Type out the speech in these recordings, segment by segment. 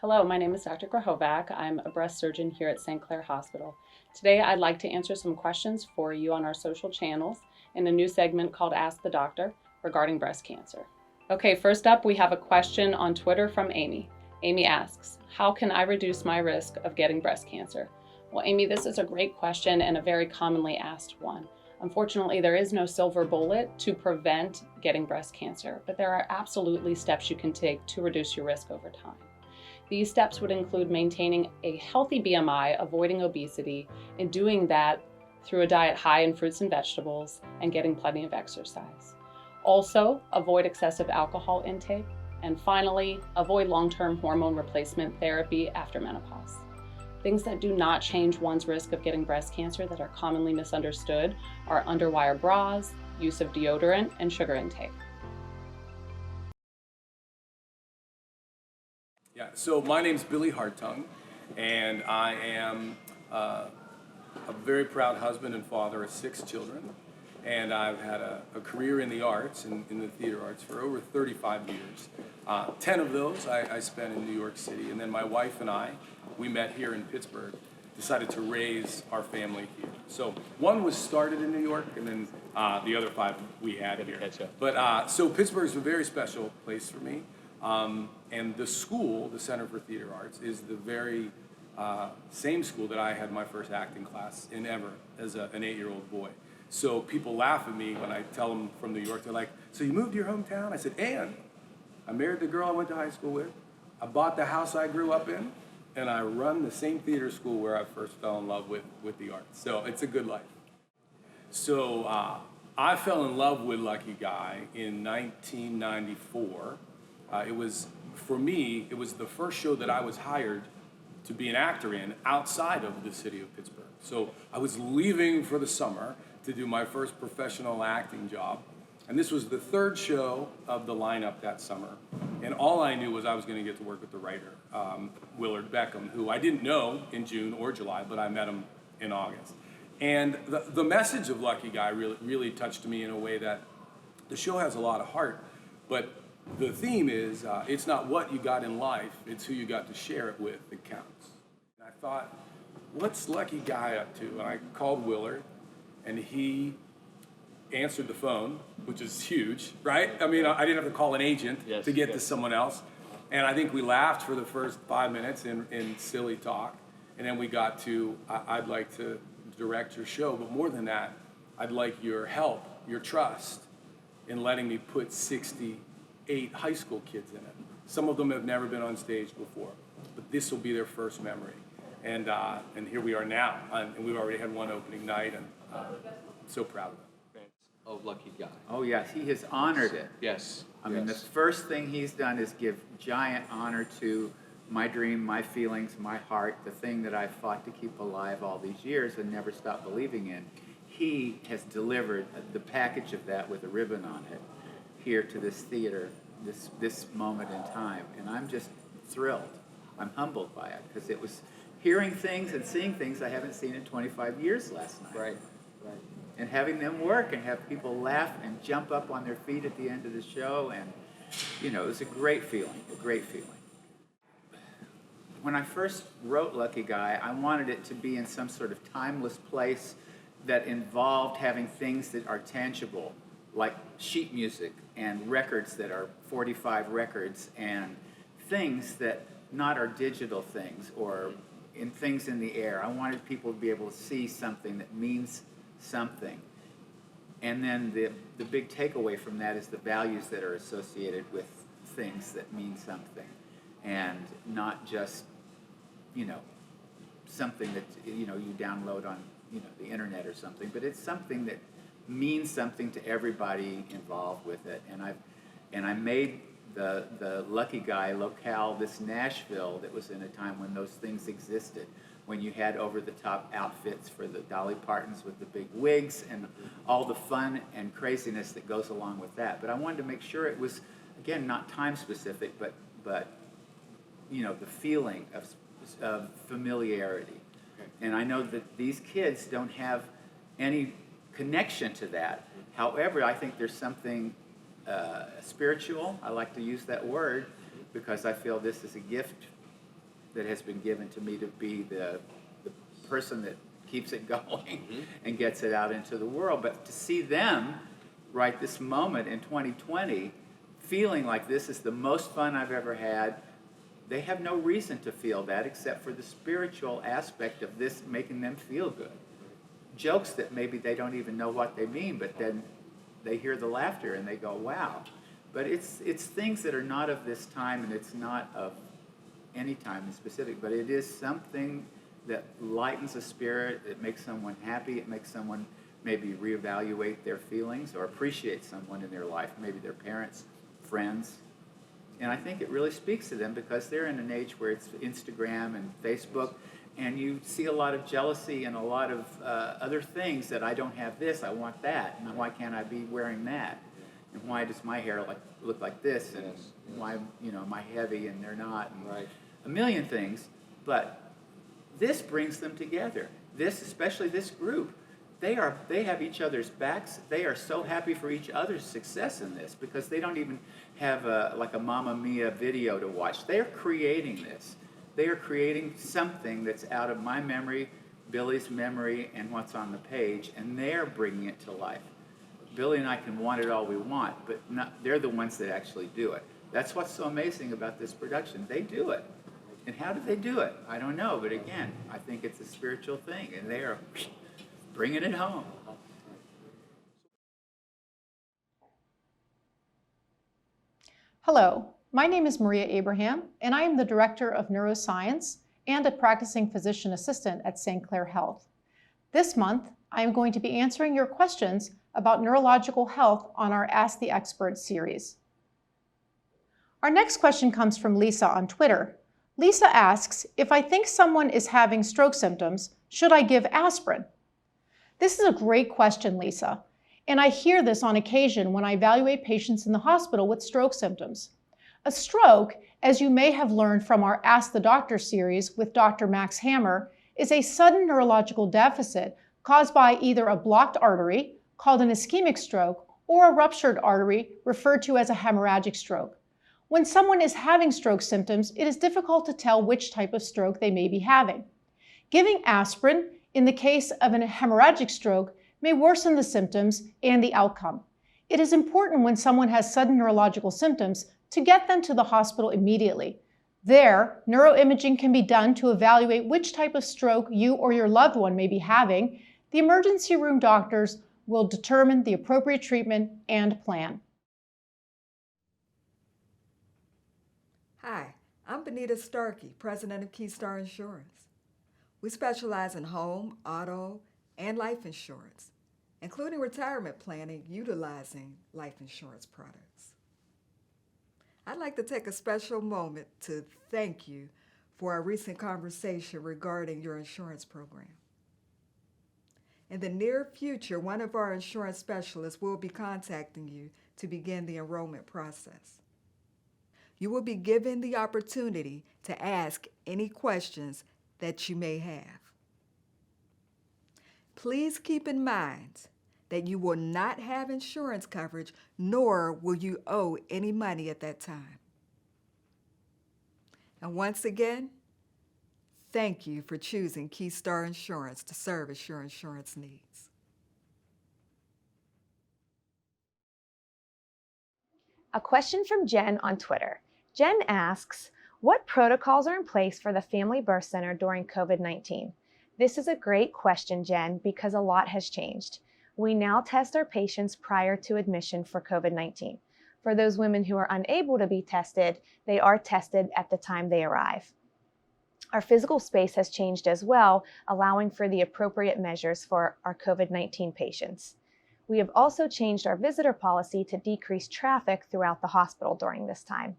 Hello, my name is Dr. Grahovac. I'm a breast surgeon here at St. Clair Hospital. Today I'd like to answer some questions for you on our social channels in a new segment called Ask the Doctor regarding breast cancer. Okay, first up we have a question on Twitter from Amy. Amy asks, how can I reduce my risk of getting breast cancer? Well, Amy, this is a great question and a very commonly asked one. Unfortunately, there is no silver bullet to prevent getting breast cancer, but there are absolutely steps you can take to reduce your risk over time. These steps would include maintaining a healthy BMI, avoiding obesity, and doing that through a diet high in fruits and vegetables and getting plenty of exercise. Also, avoid excessive alcohol intake. And finally, avoid long-term hormone replacement therapy after menopause. Things that do not change one's risk of getting breast cancer that are commonly misunderstood are underwire bras, use of deodorant, and sugar intake. Yeah, so my name's Billy Hartung, and I am a very proud husband and father of 6 children, and I've had a career in the arts, in the theater arts, for over 35 years. 10 of those I spent in New York City, and then my wife and I, we met here in Pittsburgh, decided to raise our family here. So one was started in New York, and then the other 5 we had here. But so Pittsburgh's a very special place for me. And the school, the Center for Theater Arts, is the very same school that I had my first acting class in ever as an 8-year-old boy. So people laugh at me when I tell them from New York. They're like, so you moved to your hometown? I said, and I married the girl I went to high school with. I bought the house I grew up in. And I run the same theater school where I first fell in love with the arts. So it's a good life. So I fell in love with Lucky Guy in 1994. It was, for me, it was the first show that I was hired to be an actor in outside of the city of Pittsburgh. So I was leaving for the summer to do my first professional acting job. And this was the 3rd show of the lineup that summer. And all I knew was I was going to get to work with the writer, Willard Beckham, who I didn't know in June or July, but I met him in August. And the message of Lucky Guy really touched me in a way that the show has a lot of heart, but the theme is, it's not what you got in life, it's who you got to share it with that counts. And I thought, what's Lucky Guy up to? And I called Willard, and he answered the phone, which is huge, right? I mean, I didn't have to call an agent to get to someone else. And I think we laughed for the first 5 minutes in silly talk. And then we got to, I'd like to direct your show, but more than that, I'd like your help, your trust in letting me put 68 high school kids in it. Some of them have never been on stage before, but this will be their first memory. And here we are now, and we've already had one opening night, and so proud of them. Oh, Lucky Guy. Oh, yes, he has honored it. Yes. I mean, the first thing he's done is give giant honor to my dream, my feelings, my heart, the thing that I've fought to keep alive all these years and never stopped believing in. He has delivered the package of that with a ribbon on it here to this theater, this moment in time. And I'm just thrilled. I'm humbled by it because it was hearing things and seeing things I haven't seen in 25 years last night. Right. And having them work and have people laugh and jump up on their feet at the end of the show, and it was a great feeling, When I first wrote Lucky Guy, I wanted it to be in some sort of timeless place that involved having things that are tangible, like sheet music and records that are 45 records, and things that not are digital things or in things in the air. I wanted people to be able to see something that means something. And then the big takeaway from that is the values that are associated with things that mean something, and not just something that you download on the internet or something, but it's something that means something to everybody involved with it. And I made the Lucky Guy locale, this Nashville, that was in a time when those things existed, when you had over-the-top outfits for the Dolly Partons with the big wigs and all the fun and craziness that goes along with that. But I wanted to make sure it was, again, not time-specific, but the feeling of familiarity. Okay. And I know that these kids don't have any connection to that. However, I think there's something spiritual, I like to use that word, because I feel this is a gift that has been given to me to be the person that keeps it going and gets it out into the world. But to see them right this moment in 2020 feeling like this is the most fun I've ever had, they have no reason to feel that except for the spiritual aspect of this making them feel good. Jokes that maybe they don't even know what they mean, but then they hear the laughter and they go, wow. But it's things that are not of this time, and it's not of any time in specific, but it is something that lightens the spirit, it makes someone happy, it makes someone maybe reevaluate their feelings or appreciate someone in their life, maybe their parents, friends. And I think it really speaks to them because they're in an age where it's Instagram and Facebook, and you see a lot of jealousy and a lot of other things that I don't have this, I want that, and why can't I be wearing that? And why does my hair look like this? And why, am I heavy and they're not? And Right. A million things, but this brings them together. Especially this group, they have each other's backs. They are so happy for each other's success in this because they don't even have like a Mamma Mia video to watch. They are creating this. They are creating something that's out of my memory, Billy's memory, and what's on the page, and they're bringing it to life. Billy and I can want it all we want, but they're the ones that actually do it. That's what's so amazing about this production. They do it. And how do they do it? I don't know, but again, I think it's a spiritual thing, and they are bringing it home. Hello, my name is Maria Abraham, and I am the Director of Neuroscience and a practicing physician assistant at St. Clair Health. This month, I am going to be answering your questions about neurological health on our Ask the Expert series. Our next question comes from Lisa on Twitter. Lisa asks, if I think someone is having stroke symptoms, should I give aspirin? This is a great question, Lisa, and I hear this on occasion when I evaluate patients in the hospital with stroke symptoms. A stroke, as you may have learned from our Ask the Doctor series with Dr. Max Hammer, is a sudden neurological deficit caused by either a blocked artery, called an ischemic stroke, or a ruptured artery, referred to as a hemorrhagic stroke. When someone is having stroke symptoms, it is difficult to tell which type of stroke they may be having. Giving aspirin, in the case of a hemorrhagic stroke, may worsen the symptoms and the outcome. It is important when someone has sudden neurological symptoms to get them to the hospital immediately. There, neuroimaging can be done to evaluate which type of stroke you or your loved one may be having. The emergency room doctors will determine the appropriate treatment and plan. Hi, I'm Benita Starkey, president of Keystar Insurance. We specialize in home, auto, and life insurance, including retirement planning utilizing life insurance products. I'd like to take a special moment to thank you for our recent conversation regarding your insurance program. In the near future, one of our insurance specialists will be contacting you to begin the enrollment process. You will be given the opportunity to ask any questions that you may have. Please keep in mind that you will not have insurance coverage, nor will you owe any money at that time. And once again, thank you for choosing Keystar Insurance to service your insurance needs. A question from Jen on Twitter. Jen asks, what protocols are in place for the Family Birth Center during COVID-19? This is a great question, Jen, because a lot has changed. We now test our patients prior to admission for COVID-19. For those women who are unable to be tested, they are tested at the time they arrive. Our physical space has changed as well, allowing for the appropriate measures for our COVID-19 patients. We have also changed our visitor policy to decrease traffic throughout the hospital during this time.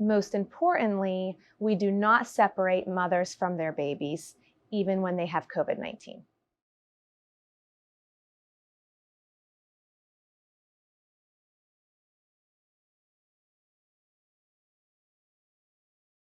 Most importantly, we do not separate mothers from their babies, even when they have COVID-19.